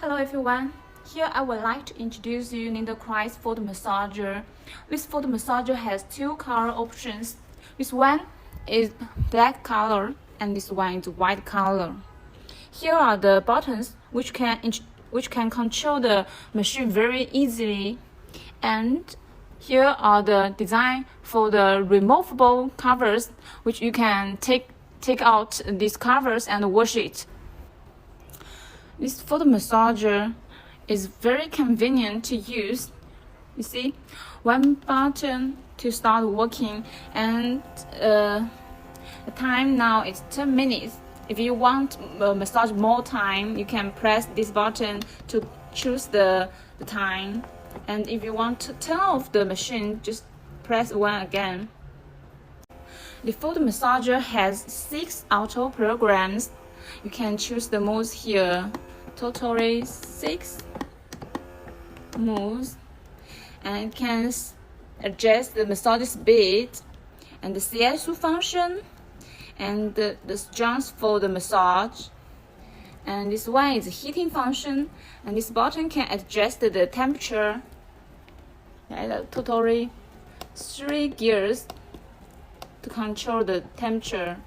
Hello everyone, here I would like to introduce you Ningdcrius foot massager. This foot massager has two color options. This one is black color and this one is white color. Here are the buttons which can control the machine very easily, and here are the design for the removable covers, which you can take out these covers and wash it. This foot massager is very convenient to use. You see, one button to start working, and the time now is 10 minutes. If you want massage more time, you can press this button to choose the time. And if you want to turn off the machine, just press one again. The foot massager has 6 auto programs. You can choose the modes here. Totally 6 modes, and it can adjust the massage speed and the Shiatsu function and the strength for the massage. And this one is heating function, and this button can adjust the temperature. Totally 3 gears to control the temperature.